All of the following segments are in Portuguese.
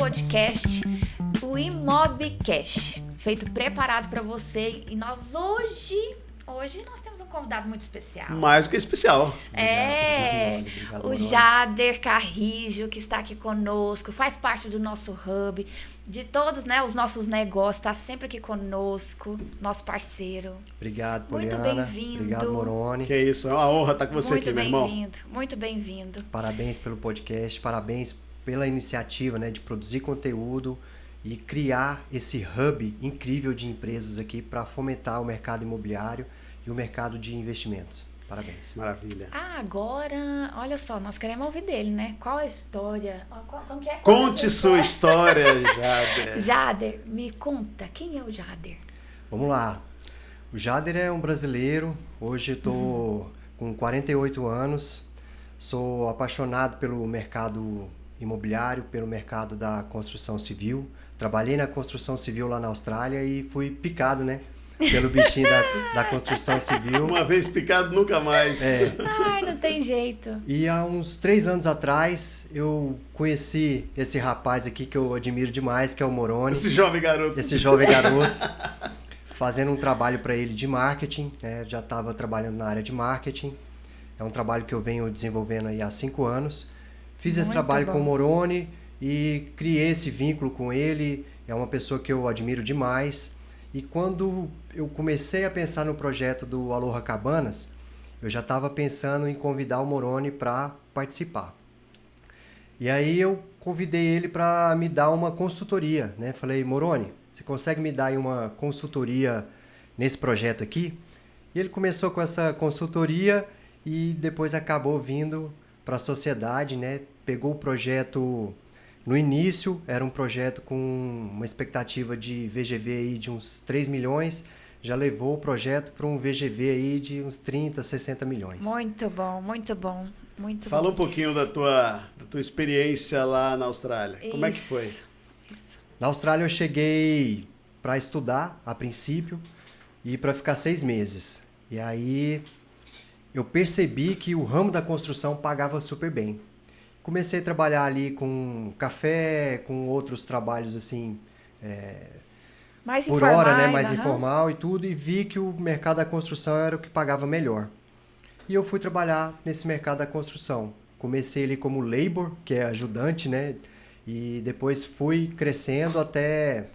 podcast, o Imobcast, preparado para você. E nós hoje nós temos um convidado muito especial. Mais do que especial. Obrigado, o Jader Carrijo, que está aqui conosco, faz parte do nosso hub, de todos, né, os nossos negócios, está sempre aqui conosco, nosso parceiro. Obrigado, Poliana. Muito bem-vindo. Obrigado, Moroni. Que isso, é uma honra estar com você aqui, meu irmão. Muito bem-vindo. Parabéns pelo podcast, parabéns pela iniciativa, né, de produzir conteúdo e criar esse hub incrível de empresas aqui para fomentar o mercado imobiliário e o mercado de investimentos. Parabéns. Maravilha. Agora, olha só, nós queremos ouvir dele, né? Qual a história? Como que é? Conte sua história, Jader. Jader, me conta, quem é o Jader? Vamos lá. O Jader é um brasileiro, hoje estou com 48 anos, sou apaixonado pelo mercado imobiliário, pelo mercado da construção civil. Trabalhei na construção civil lá na Austrália e fui picado, né? Pelo bichinho da construção civil. Uma vez picado, nunca mais. Ai, não tem jeito. E há uns 3 anos atrás, eu conheci esse rapaz aqui que eu admiro demais, que é o Moroni. Esse jovem garoto. Esse jovem garoto. Fazendo um trabalho para ele de marketing, né? Já estava trabalhando na área de marketing. É um trabalho que eu venho desenvolvendo aí há 5 anos. Fiz esse trabalho com o Moroni e criei esse vínculo com ele. É uma pessoa que eu admiro demais. E quando eu comecei a pensar no projeto do Aloha Cabanas, eu já estava pensando em convidar o Moroni para participar. E aí eu convidei ele para me dar uma consultoria, né? Falei, Moroni, você consegue me dar aí uma consultoria nesse projeto aqui? E ele começou com essa consultoria e depois acabou vindo para a sociedade, né? Pegou o projeto. No início, era um projeto com uma expectativa de VGV aí de uns 3 milhões, já levou o projeto para um VGV aí de uns 30, 60 milhões. Muito bom, muito bom, muito Fala bom. um pouquinho da tua experiência lá na Austrália. Como é que foi? Isso. Na Austrália eu cheguei para estudar, a princípio, e para ficar 6 meses. E aí eu percebi que o ramo da construção pagava super bem. Comecei a trabalhar ali com café, com outros trabalhos assim, Mais por informais, hora, né, mais informal e tudo, e vi que o mercado da construção era o que pagava melhor. E eu fui trabalhar nesse mercado da construção. Comecei ali como labor, que é ajudante, né, e depois fui crescendo até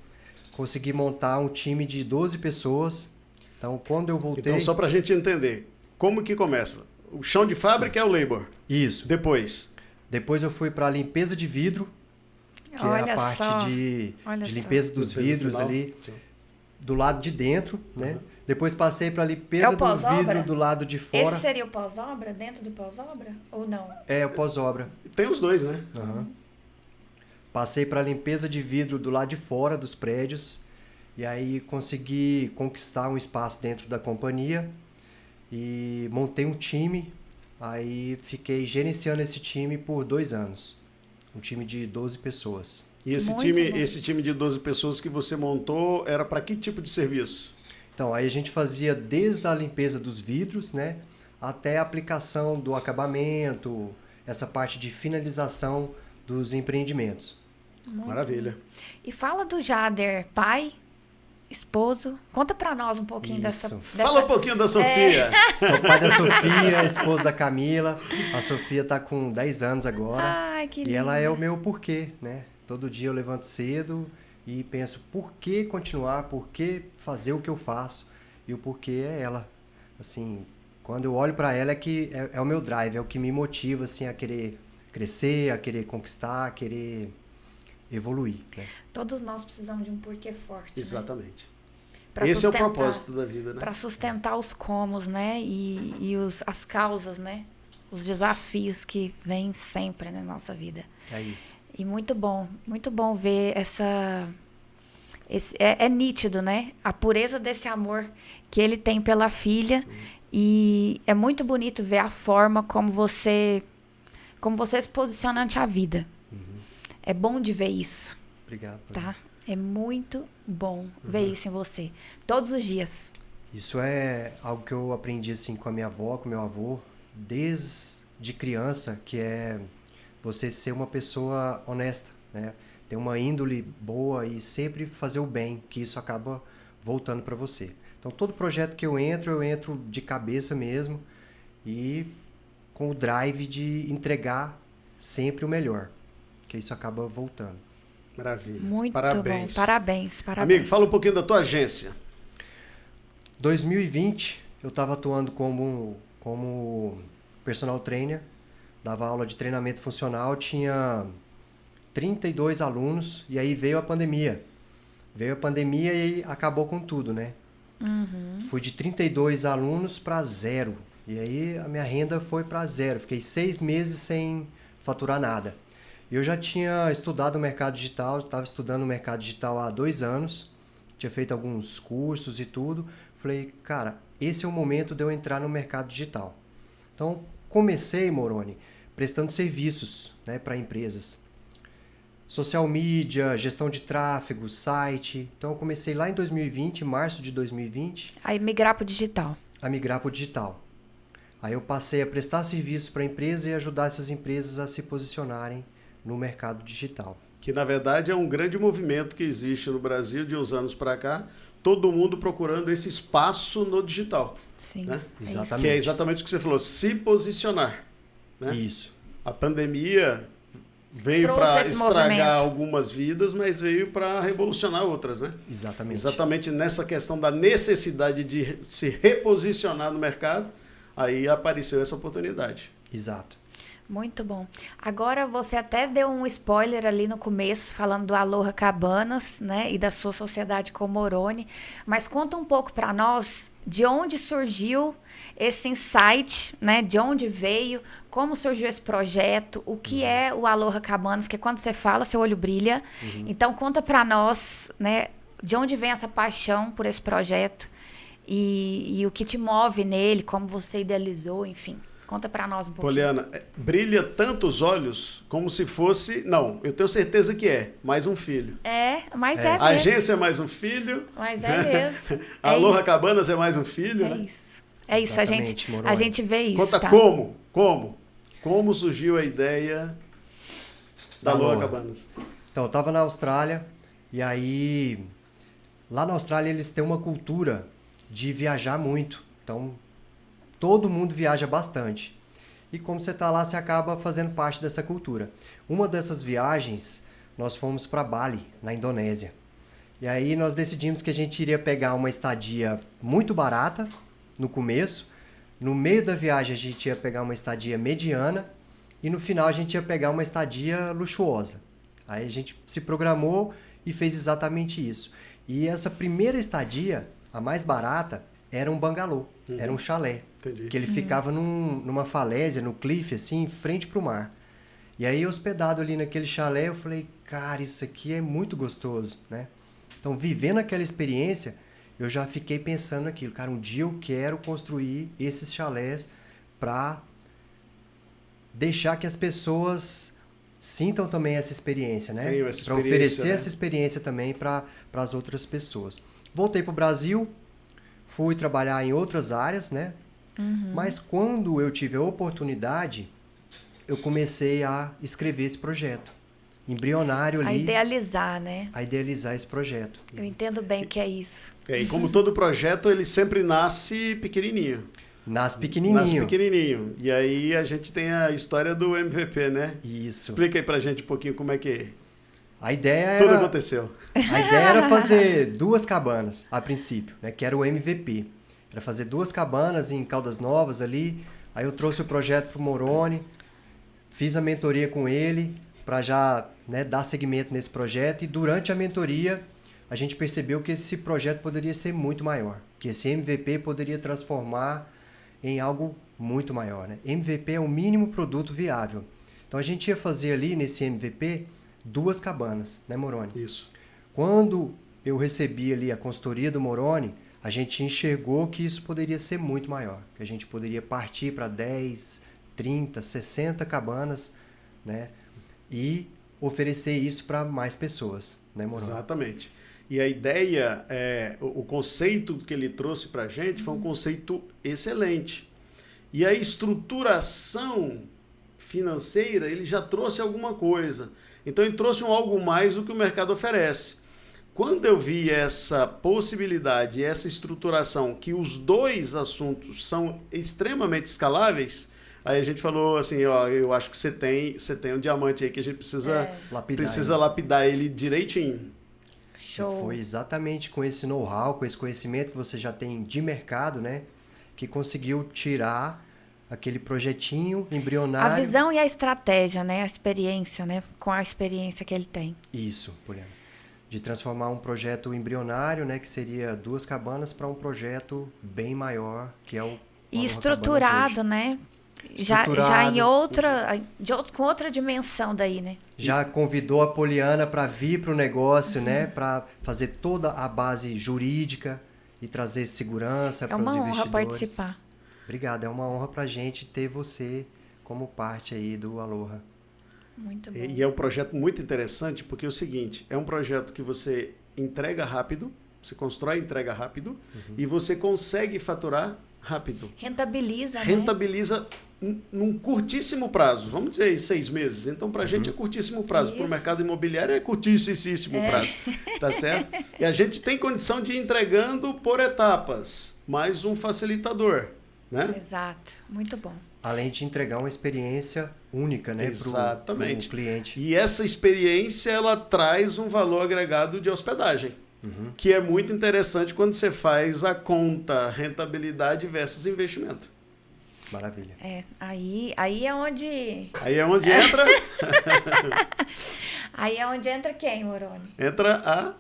conseguir montar um time de 12 pessoas. Então, quando eu voltei... Então, só pra gente entender, como que começa? O chão de fábrica é o labor. Isso. Depois eu fui para a limpeza de vidro, que é a parte de limpeza dos vidros ali, do lado de dentro, né? Depois passei para a limpeza do vidro do lado de fora. Esse seria o pós-obra? Dentro do pós-obra? Ou não? É, o pós-obra. Tem os dois, né? Passei para a limpeza de vidro do lado de fora dos prédios. E aí consegui conquistar um espaço dentro da companhia. E montei um time. Aí fiquei gerenciando esse time por 2 anos. Um time de 12 pessoas. E esse time de 12 pessoas que você montou era para que tipo de serviço? Então, aí a gente fazia desde a limpeza dos vidros, né, até a aplicação do acabamento, essa parte de finalização dos empreendimentos. Maravilha. E fala do Jader, pai, esposo. Conta pra nós um pouquinho dessa... Fala um pouquinho da Sofia. Sou pai da Sofia, esposa da Camila. A Sofia tá com 10 anos agora. Ai, que lindo. E ela é o meu porquê, né? Todo dia eu levanto cedo e penso por que continuar, por que fazer o que eu faço. E o porquê é ela. Assim, quando eu olho para ela é o meu drive, é o que me motiva assim, a querer crescer, a querer conquistar, a querer evoluir, né? Todos nós precisamos de um porquê forte. Exatamente. Né? Esse é o propósito da vida, né? Para sustentar os comos, né? E as causas, né? Os desafios que vêm sempre na nossa vida. É isso. E muito bom ver essa... É nítido, né? A pureza desse amor que ele tem pela filha. E é muito bonito ver a forma como você se posiciona ante a vida. É bom de ver isso. Obrigado. Tá? É muito bom ver isso em você. Todos os dias. Isso é algo que eu aprendi assim, com a minha avó, com meu avô, desde criança, que é você ser uma pessoa honesta, né? Ter uma índole boa e sempre fazer o bem, que isso acaba voltando para você. Então, todo projeto que eu entro de cabeça mesmo e com o drive de entregar sempre o melhor, que isso acaba voltando. Maravilha. Muito Parabéns. bom. Parabéns. Amigo, fala um pouquinho da tua agência. 2020, eu estava atuando como personal trainer, dava aula de treinamento funcional, tinha 32 alunos, e aí veio a pandemia. Veio a pandemia e acabou com tudo, né? Fui de 32 alunos para 0. E aí a minha renda foi para 0. Fiquei 6 meses sem faturar nada. Eu já tinha estudado o mercado digital, estava estudando o mercado digital há 2 anos, tinha feito alguns cursos e tudo. Falei, cara, esse é o momento de eu entrar no mercado digital. Então, comecei, Moroni, prestando serviços, né, para empresas. Social media, gestão de tráfego, site. Então, eu comecei lá em 2020, março de 2020. Aí migrar pro digital. A migrar para o digital. Aí eu passei a prestar serviços para a empresa e ajudar essas empresas a se posicionarem no mercado digital. Que, na verdade, é um grande movimento que existe no Brasil de uns anos para cá. Todo mundo procurando esse espaço no digital. Sim. Né? Exatamente. Que é exatamente o que você falou, se posicionar. Né? Isso. A pandemia veio Trouxe para esse estragar movimento. algumas vidas, mas veio para revolucionar outras, né? Exatamente. Exatamente nessa questão da necessidade de se reposicionar no mercado, aí apareceu essa oportunidade. Exato. Muito bom. Agora você até deu um spoiler ali no começo, falando do Aloha Cabanas, né, e da sua sociedade com o Moroni, mas conta um pouco para nós de onde surgiu esse insight, né, de onde veio, como surgiu esse projeto, o que é o Aloha Cabanas, que quando você fala, seu olho brilha. Então conta para nós, né, de onde vem essa paixão por esse projeto e o que te move nele, como você idealizou, enfim. Conta pra nós um pouquinho. Poliana, brilha tanto os olhos como se fosse... Não, eu tenho certeza que é mais um filho. Mas é mesmo. A agência é mais um filho. Mas é mesmo. A Aloha Cabanas é mais um filho. É né? isso. É isso, Exatamente, a Moroni. gente vê isso. Conta tá? Como surgiu a ideia da Aloha Cabanas. Então, eu estava na Austrália e aí lá na Austrália eles têm uma cultura de viajar muito. Então, todo mundo viaja bastante. E como você está lá, você acaba fazendo parte dessa cultura. Uma dessas viagens, nós fomos para Bali, na Indonésia. E aí nós decidimos que a gente iria pegar uma estadia muito barata no começo. No meio da viagem a gente ia pegar uma estadia mediana. E no final a gente ia pegar uma estadia luxuosa. Aí a gente se programou e fez exatamente isso. E essa primeira estadia, a mais barata, era um bangalô, era um chalé. Entendi. Que ele ficava numa falésia, no cliff, assim, em frente pro mar. E aí, hospedado ali naquele chalé, eu falei, cara, isso aqui é muito gostoso, né? Então, vivendo aquela experiência, eu já fiquei pensando naquilo. Cara, um dia eu quero construir esses chalés para deixar que as pessoas sintam também essa experiência, né? Tenho essa Para experiência, oferecer né? essa experiência também para as outras pessoas. Voltei pro Brasil, fui trabalhar em outras áreas, né? Mas quando eu tive a oportunidade, eu comecei a escrever esse projeto. Embrionário ali. A idealizar, né? A idealizar esse projeto. Eu entendo bem o que é isso. E como todo projeto, ele sempre nasce pequenininho. Nasce pequenininho. Nasce pequenininho. E aí a gente tem a história do MVP, né? Isso. Explica aí pra gente um pouquinho como é que A ideia tudo era, aconteceu. a ideia era fazer 2 cabanas, a princípio, né? Que era o MVP. Era fazer 2 cabanas em Caldas Novas ali. Aí eu trouxe o projeto pro Moroni, fiz a mentoria com ele para já, né, dar seguimento nesse projeto. E durante a mentoria, a gente percebeu que esse projeto poderia ser muito maior. Que esse MVP poderia transformar em algo muito maior, né? MVP é o mínimo produto viável. Então a gente ia fazer ali nesse MVP 2 cabanas, né, Moroni? Isso. Quando eu recebi ali a consultoria do Moroni, a gente enxergou que isso poderia ser muito maior, que a gente poderia partir para 10, 30, 60 cabanas, né? E oferecer isso para mais pessoas, né, Moroni? Exatamente. E a ideia, o conceito que ele trouxe para a gente foi um conceito excelente. E a estruturação financeira, ele já trouxe alguma coisa. Então ele trouxe algo mais do que o mercado oferece. Quando eu vi essa possibilidade, essa estruturação, que os dois assuntos são extremamente escaláveis, aí a gente falou assim, ó, eu acho que você tem um diamante aí que a gente precisa lapidar ele direitinho. Show. Foi exatamente com esse know-how, com esse conhecimento que você já tem de mercado, né, que conseguiu tirar aquele projetinho embrionário. A visão e a estratégia, né, a experiência, né, com a experiência que ele tem. Isso, Poliana. De transformar um projeto embrionário, né, que seria 2 cabanas, para um projeto bem maior, que é o E estruturado, né? Já em com outra dimensão daí, né? Já convidou a Poliana para vir para o negócio, né, para fazer toda a base jurídica e trazer segurança para os investidores. É uma honra participar. Obrigado, é uma honra para a gente ter você como parte aí do Aloha. Muito bom. E é um projeto muito interessante porque é o seguinte, é um projeto que você entrega rápido, você constrói e entrega rápido, e você consegue faturar rápido. Rentabiliza, né? Rentabiliza num curtíssimo prazo, vamos dizer aí 6 meses. Então, para a gente é curtíssimo prazo, para o mercado imobiliário é curtíssimo prazo, tá certo? E a gente tem condição de ir entregando por etapas, mais um facilitador, né? Exato, muito bom. Além de entregar uma experiência única, né, para o cliente. E essa experiência, ela traz um valor agregado de hospedagem, que é muito interessante quando você faz a conta rentabilidade versus investimento. Maravilha. Aí é onde... Aí é onde entra... Aí é onde entra quem, Moroni? Entra a...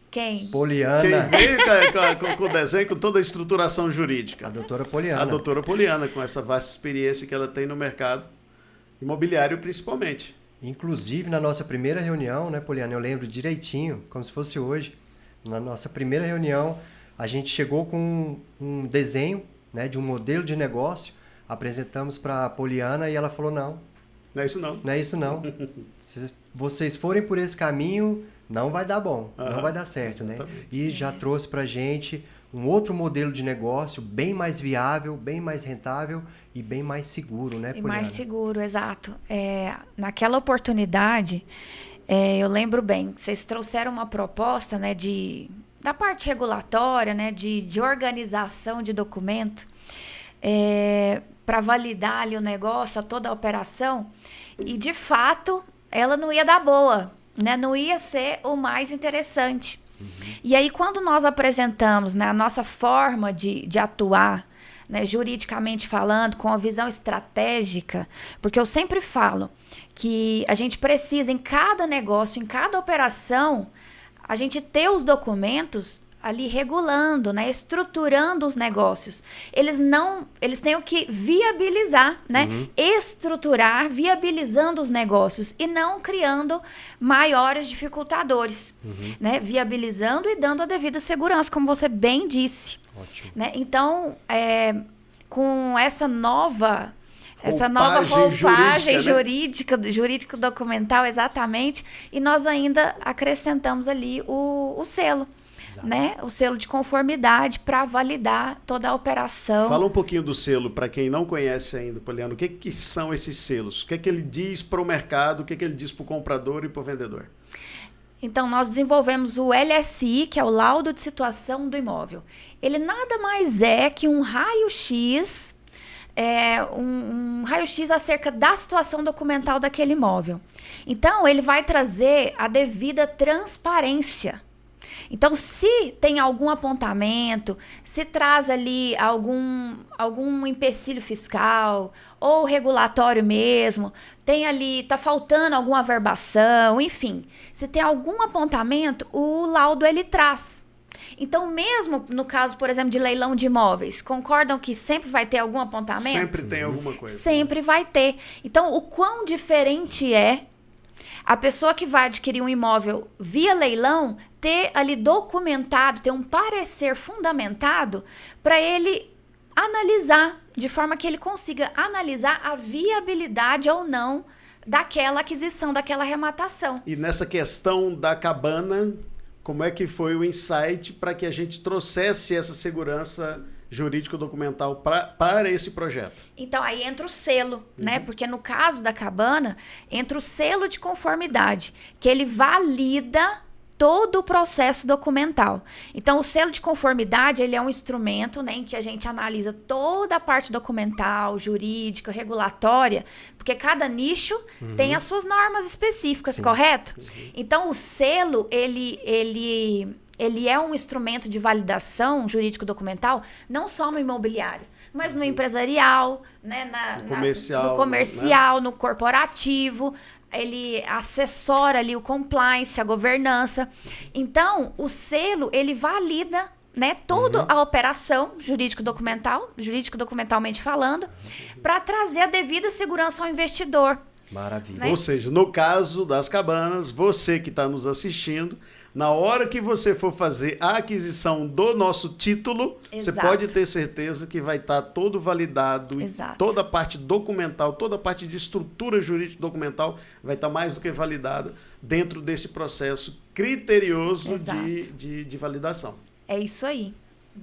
Quem? Poliana. Quem veio com o desenho, com toda a estruturação jurídica. A doutora Poliana. A doutora Poliana, com essa vasta experiência que ela tem no mercado imobiliário, principalmente. Inclusive, na nossa primeira reunião, né, Poliana, eu lembro direitinho, como se fosse hoje, na nossa primeira reunião, a gente chegou com um desenho, né, de um modelo de negócio, apresentamos para a Poliana e ela falou, não. Não é isso não. Não é isso não. Se vocês forem por esse caminho, não vai dar bom, não vai dar certo, exatamente, né? E já trouxe pra gente um outro modelo de negócio bem mais viável, bem mais rentável e bem mais seguro, né, Poliana? E mais seguro, exato. Naquela oportunidade, eu lembro bem, vocês trouxeram uma proposta, né, da parte regulatória, né, de organização de documento, para validar ali o negócio, toda a operação, e de fato ela não ia dar boa, né? Não ia ser o mais interessante. E aí quando nós apresentamos, né, a nossa forma de atuar, né, juridicamente falando, com a visão estratégica, porque eu sempre falo que a gente precisa em cada negócio, em cada operação, a gente ter os documentos ali regulando, né, estruturando os negócios. Eles têm que viabilizar, né, estruturar, viabilizando os negócios e não criando maiores dificultadores, né, viabilizando e dando a devida segurança, como você bem disse. Ótimo. Né? Então, com essa nova roupagem jurídico documental, exatamente, e nós ainda acrescentamos ali o selo. Né? O selo de conformidade para validar toda a operação. Fala um pouquinho do selo, para quem não conhece ainda, Poliana. O que são esses selos? O que ele diz para o mercado? O que ele diz para o comprador e para o vendedor? Então, nós desenvolvemos o LSI, que é o Laudo de Situação do Imóvel. Ele nada mais é que um raio-x, um raio-x acerca da situação documental daquele imóvel. Então, ele vai trazer a devida transparência. Então, se tem algum apontamento, se traz ali algum empecilho fiscal ou regulatório mesmo, tem ali, tá faltando alguma averbação, enfim, se tem algum apontamento, o laudo ele traz. Então, mesmo no caso, por exemplo, de leilão de imóveis, concordam que sempre vai ter algum apontamento? Sempre tem alguma coisa. Sempre vai ter. Então, o quão diferente é a pessoa que vai adquirir um imóvel via leilão ter ali documentado, ter um parecer fundamentado para ele analisar, de forma que ele consiga analisar a viabilidade ou não daquela aquisição, daquela arrematação. E nessa questão da cabana, como é que foi o insight para que a gente trouxesse essa segurança jurídico documental para esse projeto? Então, aí entra o selo, né? Porque no caso da cabana, entra o selo de conformidade, que ele valida todo o processo documental. Então, o selo de conformidade, ele é um instrumento, né, em que a gente analisa toda a parte documental, jurídica, regulatória, porque cada nicho tem as suas normas específicas, correto? Então, o selo, ele é um instrumento de validação jurídico-documental, não só no imobiliário, mas no empresarial, né, no comercial, no corporativo. Ele assessora ali o compliance, a governança. Então, o selo, ele valida, né, toda a operação jurídico-documentalmente falando, para trazer a devida segurança ao investidor. Maravilha. Né? Ou seja, no caso das cabanas, você que está nos assistindo, na hora que você for fazer a aquisição do nosso título, você pode ter certeza que vai estar todo validado. E toda a parte documental, toda a parte de estrutura jurídica documental vai estar mais do que validada dentro desse processo criterioso de validação. É isso aí.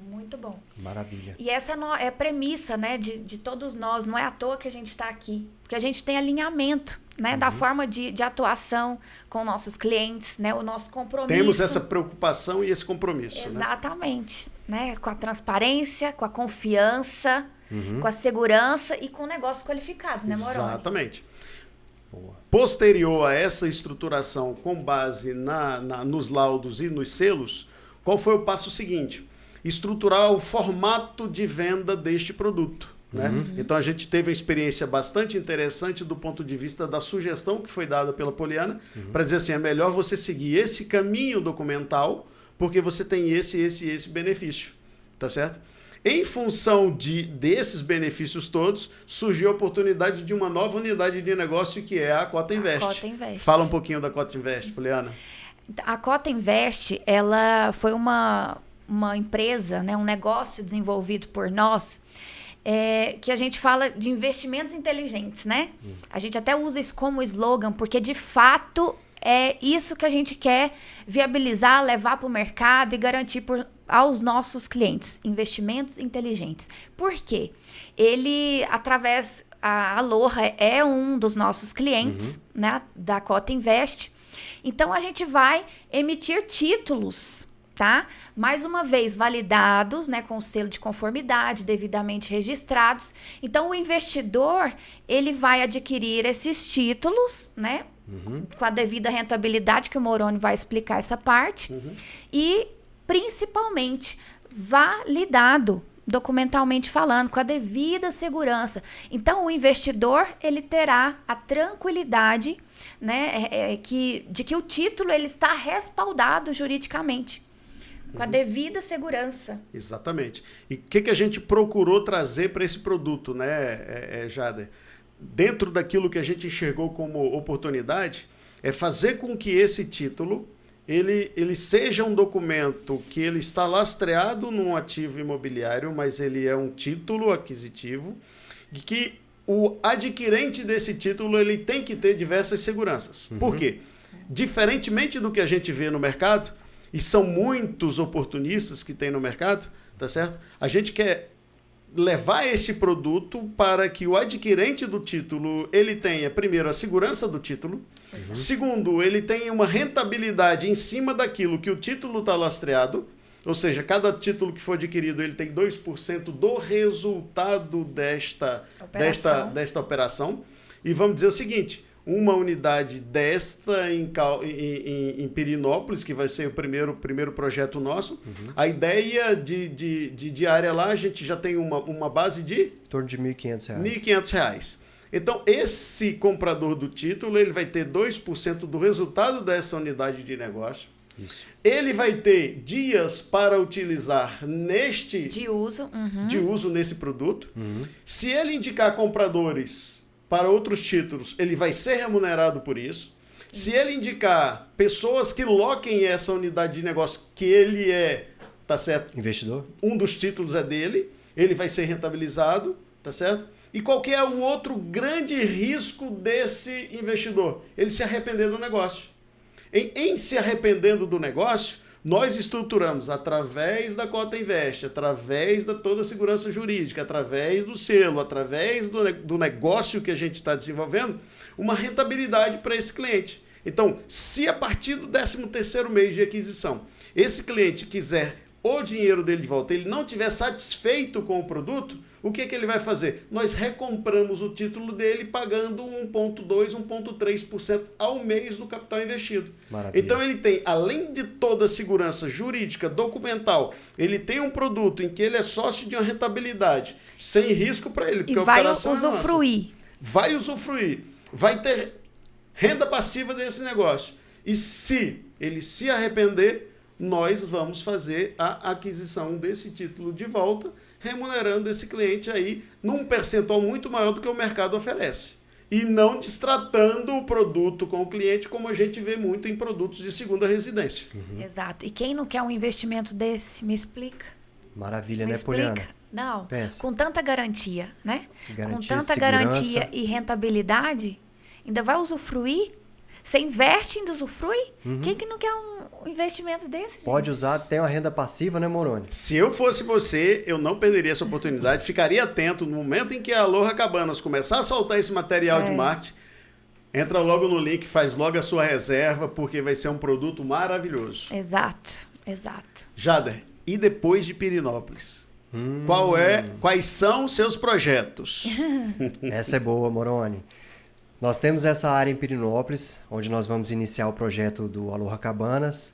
Muito bom. Maravilha. E essa é a premissa, né, de todos nós. Não é à toa que a gente está aqui. Porque a gente tem alinhamento, né, da forma de atuação com nossos clientes, né, o nosso compromisso. Temos essa preocupação e esse compromisso. Exatamente. Né, com a transparência, com a confiança, com a segurança e com negócios qualificados, né, Moroni? Exatamente. Posterior a essa estruturação com base nos laudos e nos selos, qual foi o passo seguinte? Estruturar o formato de venda deste produto. Né? Então a gente teve uma experiência bastante interessante do ponto de vista da sugestão que foi dada pela Poliana, para dizer assim, é melhor você seguir esse caminho documental, porque você tem esse benefício. Tá certo? Em função desses benefícios todos, surgiu a oportunidade de uma nova unidade de negócio, que é a Cota Invest. Fala um pouquinho da Cota Invest, Poliana. A Cota Invest, ela foi uma empresa, né, um negócio desenvolvido por nós, que a gente fala de investimentos inteligentes, né? A gente até usa isso como slogan, porque de fato é isso que a gente quer viabilizar, levar para o mercado e garantir aos nossos clientes, investimentos inteligentes. Por quê? A Aloha é um dos nossos clientes, né, da Cota Invest. Então, a gente vai emitir títulos, tá? Mais uma vez, validados, né, com selo de conformidade, devidamente registrados. Então, o investidor, ele vai adquirir esses títulos, né, com a devida rentabilidade, que o Moroni vai explicar essa parte, e, principalmente, validado, documentalmente falando, com a devida segurança. Então, o investidor, ele terá a tranquilidade, né, de que o título ele está respaldado juridicamente, com a devida segurança. Exatamente. E o que a gente procurou trazer para esse produto, né, Jader? Dentro daquilo que a gente enxergou como oportunidade, é fazer com que esse título ele seja um documento que ele está lastreado num ativo imobiliário, mas ele é um título aquisitivo, e que o adquirente desse título ele tem que ter diversas seguranças. Por quê? Diferentemente do que a gente vê no mercado, e são muitos oportunistas que tem no mercado, tá certo? A gente quer levar esse produto para que o adquirente do título ele tenha, primeiro, a segurança do título, segundo, ele tenha uma rentabilidade em cima daquilo que o título está lastreado, ou seja, cada título que for adquirido ele tem 2% do resultado desta operação. E vamos dizer o seguinte, uma unidade desta em Pirinópolis, que vai ser o primeiro projeto nosso. A ideia de diária lá, a gente já tem uma base de... Em torno de R$ 1.500. R$ 1.500. Então, esse comprador do título, ele vai ter 2% do resultado dessa unidade de negócio. Isso. Ele vai ter dias para utilizar de uso nesse produto. Se ele indicar compradores para outros títulos, ele vai ser remunerado por isso. Se ele indicar pessoas que loquem essa unidade de negócio, que ele tá certo? Investidor. Um dos títulos é dele, ele vai ser rentabilizado, tá certo? E qual que é o outro grande risco desse investidor? Ele se arrepender do negócio. Em se arrependendo do negócio, Nós estruturamos através da Cota Invest, através da toda a segurança jurídica, através do selo, através do negócio que a gente está desenvolvendo, uma rentabilidade para esse cliente. Então, se a partir do 13º mês de aquisição, esse cliente quiser o dinheiro dele de volta, ele não estiver satisfeito com o produto, o que ele vai fazer? Nós recompramos o título dele pagando 1,2%, 1,3% ao mês do capital investido. Maravilha. Então ele tem, além de toda a segurança jurídica, documental, ele tem um produto em que ele é sócio de uma rentabilidade, sem risco para ele. E vai usufruir. Vai usufruir. Vai ter renda passiva desse negócio. E se ele se arrepender, nós vamos fazer a aquisição desse título de volta, remunerando esse cliente aí num percentual muito maior do que o mercado oferece. E não destratando o produto com o cliente, como a gente vê muito em produtos de segunda residência. Exato. E quem não quer um investimento desse? Me explica. Maravilha, Me né, explica. Poliana? Não, Pensa. com tanta garantia, né? Garantia, com tanta segurança. garantia e rentabilidade, ainda vai usufruir? Você investe e ainda usufrui? Quem que não quer um investimento desse? Pode gente? usar até uma renda passiva, né, Moroni? Se eu fosse você, eu não perderia essa oportunidade, ficaria atento no momento em que a Aloha Cabanas começar a soltar esse material de marketing, entra logo no link, faz logo a sua reserva, porque vai ser um produto maravilhoso. Exato, exato. Jader, e depois de Pirinópolis? Quais são os seus projetos? Essa é boa, Moroni. Nós temos essa área em Pirinópolis, onde nós vamos iniciar o projeto do Aloha Cabanas.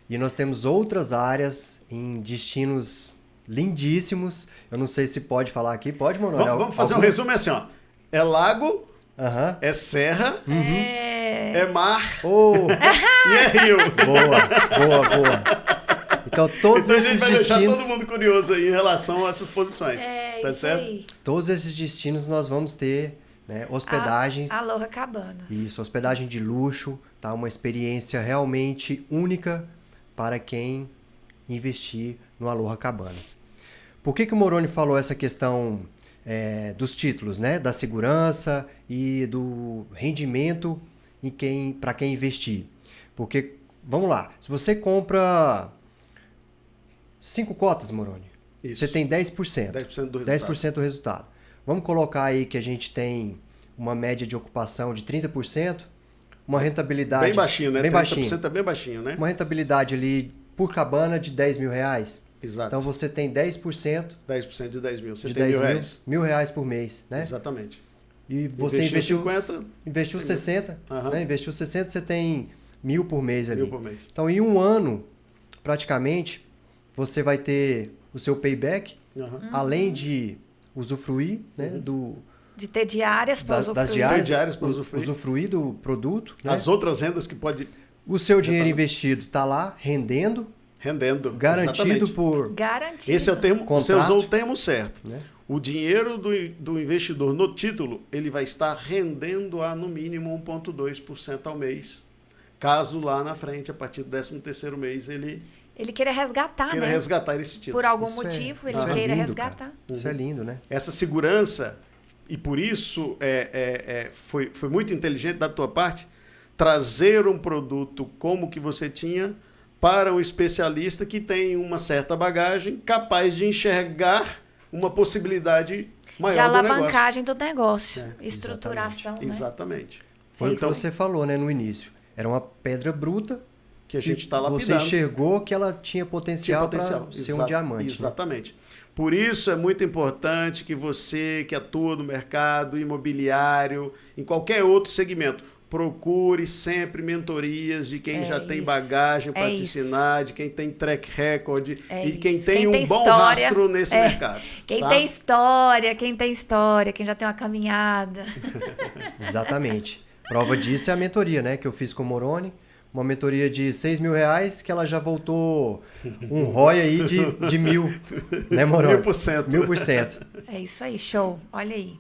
E nós temos outras áreas em destinos lindíssimos. Eu não sei se pode falar aqui. Pode, Moroni? Vamos fazer um resumo assim, ó. É lago, é serra, é mar e é rio. Boa. Então, todos Então a esses gente vai deixar destinos... todo mundo curioso aí em relação a essas posições. Tá Isso certo? aí. Todos esses destinos nós vamos ter, né, hospedagens... Aloha Cabanas. Isso, hospedagem de luxo, tá? Uma experiência realmente única para quem investir no Aloha Cabanas. Por que o Moroni falou essa questão dos títulos, né? Da segurança e do rendimento para quem investir? Porque, vamos lá, se você compra 5 cotas, Moroni, Isso. você tem 10%. 10% do resultado. 10% do resultado. Vamos colocar aí que a gente tem uma média de ocupação de 30%, uma rentabilidade... Bem baixinho, né? Bem 30% baixinho. é bem baixinho, né? Uma rentabilidade ali por cabana de R$10 mil. Exato. Então você tem 10% 10% de 10 mil. Você de tem R$10 mil reais. R$1.000 por mês, né? Exatamente. E você Investiu investiu 50, 60, né? Investiu 60, você tem 1.000 por mês ali. 1.000 por mês. Então em um ano, praticamente, você vai ter o seu payback, além de usufruir, né, De ter diárias para usufruir. das diárias, diárias para usufruir. usufruir do produto. Né? As outras rendas que pode... O seu dinheiro investido está lá, rendendo, garantido Exatamente. por... Garantido. Esse é o termo, Contrato. você usou o termo certo. Né? O dinheiro do investidor no título, ele vai estar rendendo a, no mínimo, 1,2% ao mês. Caso lá na frente, a partir do 13º mês, ele queira resgatar, queira né? resgatar esse título. Por algum Isso motivo, isso ele é queira lindo, resgatar. cara. Isso é lindo, né? Essa segurança, e por isso foi muito inteligente da tua parte, trazer um produto como que você tinha para um especialista que tem uma certa bagagem, capaz de enxergar uma possibilidade maior De do negócio. alavancagem do negócio. Estruturação, né? Exatamente. Foi o que Então, você falou, né, no início. Era uma pedra bruta que a gente está você lapidando. enxergou que ela tinha potencial para ser um diamante. Né? Exatamente. Por isso é muito importante que você que atua no mercado imobiliário, em qualquer outro segmento, procure sempre mentorias de quem já tem bagagem para te ensinar, de quem tem track record e quem tem um bom rastro nesse mercado. Quem tem história, quem já tem uma caminhada. Exatamente. Prova disso é a mentoria, né, que eu fiz com o Moroni. Uma mentoria de R$6 mil, que ela já voltou um ROI aí de 1.000, né, Moroni? 1.000%. 1.000%. É isso aí, show. Olha aí.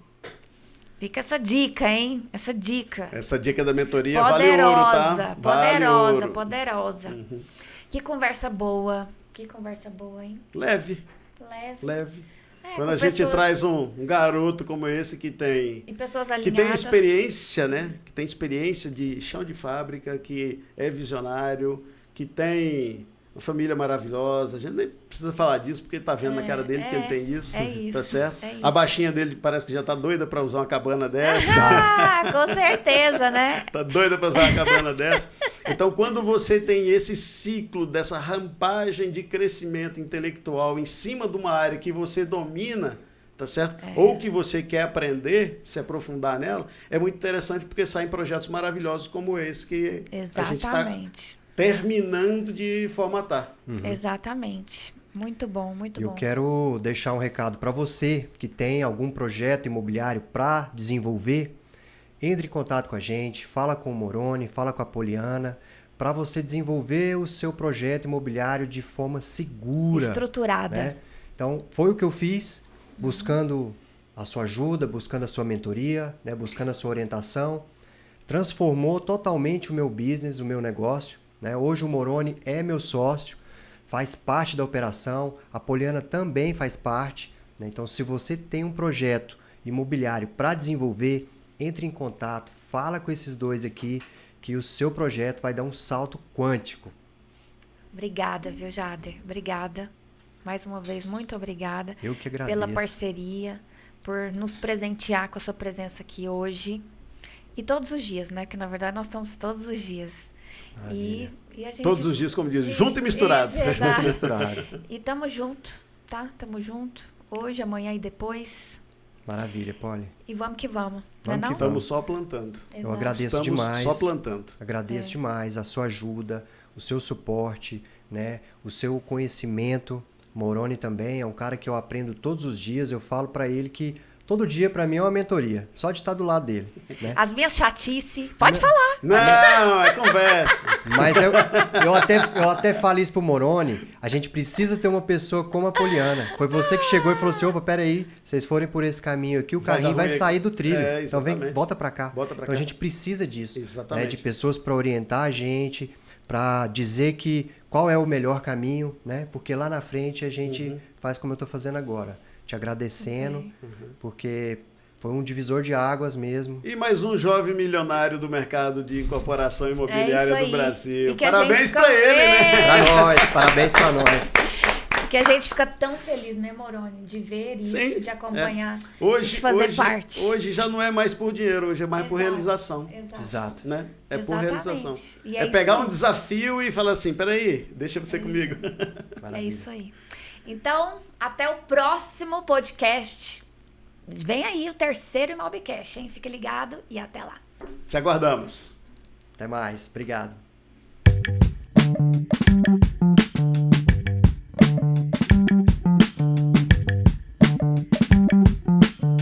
Fica essa dica, hein? Essa dica. Essa dica da mentoria vale ouro, tá? Poderosa. Que conversa boa. Que conversa boa, hein? Leve. Quando a gente pessoas... traz um garoto como esse que tem... E pessoas que alinhadas. tem experiência, né? Que tem experiência de chão de fábrica, que é visionário, que tem Uma família maravilhosa. A gente nem precisa falar disso, porque tá vendo na cara dele que ele tem isso. É isso. Tá certo? É isso. A baixinha dele parece que já tá doida para usar uma cabana dessa. Com certeza, né? Tá doida para usar uma cabana dessa. Então, quando você tem esse ciclo dessa rampagem de crescimento intelectual em cima de uma área que você domina, tá certo? Ou que você quer aprender, se aprofundar nela, é muito interessante porque saem projetos maravilhosos como esse que a gente está terminando de formatar. Exatamente. Muito bom, muito bom. Eu quero deixar um recado para você que tem algum projeto imobiliário para desenvolver. Entre em contato com a gente, fala com o Moroni, fala com a Poliana, para você desenvolver o seu projeto imobiliário de forma segura. Estruturada. Né? Então, foi o que eu fiz, buscando a sua ajuda, buscando a sua mentoria, né? Buscando a sua orientação. Transformou totalmente o meu business, o meu negócio. Né? Hoje o Moroni é meu sócio, faz parte da operação, a Poliana também faz parte. Né? Então, se você tem um projeto imobiliário para desenvolver, entre em contato, fala com esses dois aqui, que o seu projeto vai dar um salto quântico. Obrigada, viu, Jader? Obrigada. Mais uma vez, muito obrigada. Eu que agradeço. Pela parceria, por nos presentear com a sua presença aqui hoje. E todos os dias, né? Que na verdade nós estamos todos os dias. E a gente... Todos os dias, como diz, junto e misturado. Junto e misturado. E tamo junto, tá? Tamo junto. Hoje, amanhã e depois. Maravilha, Poli. E vamos que vamos. Vamos não? que Estamos só plantando. Eu agradeço Estamos demais. só plantando. Agradeço demais a sua ajuda, o seu suporte, né? O seu conhecimento. Moroni também é um cara que eu aprendo todos os dias. Eu falo para ele que todo dia para mim é uma mentoria, só de estar do lado dele. Né? As minhas chatice, pode falar. Não, é conversa. Mas eu até falo isso pro Moroni, a gente precisa ter uma pessoa como a Poliana. Foi você que chegou e falou assim, opa, peraí, vocês forem por esse caminho aqui, o carrinho vai sair do trilho. Então vem, bota pra cá. Então a gente precisa disso. Né? De pessoas para orientar a gente, para dizer que qual é o melhor caminho, né? Porque lá na frente a gente faz como eu tô fazendo agora. Te agradecendo, porque foi um divisor de águas mesmo. E mais um jovem milionário do mercado de incorporação imobiliária do Brasil. Parabéns para ele, né? Para nós, parabéns para nós. Que a gente fica tão feliz, né, Moroni? De ver isso, Sim, de acompanhar, hoje, de fazer parte. Hoje já não é mais por dinheiro, hoje é mais por realização. Exato. Né? É Exatamente. por realização. E é pegar um desafio e falar assim, peraí, deixa você comigo. É isso aí. Então, até o próximo podcast. Vem aí o terceiro Imobcast, hein? Fique ligado e até lá. Te aguardamos. Até mais. Obrigado.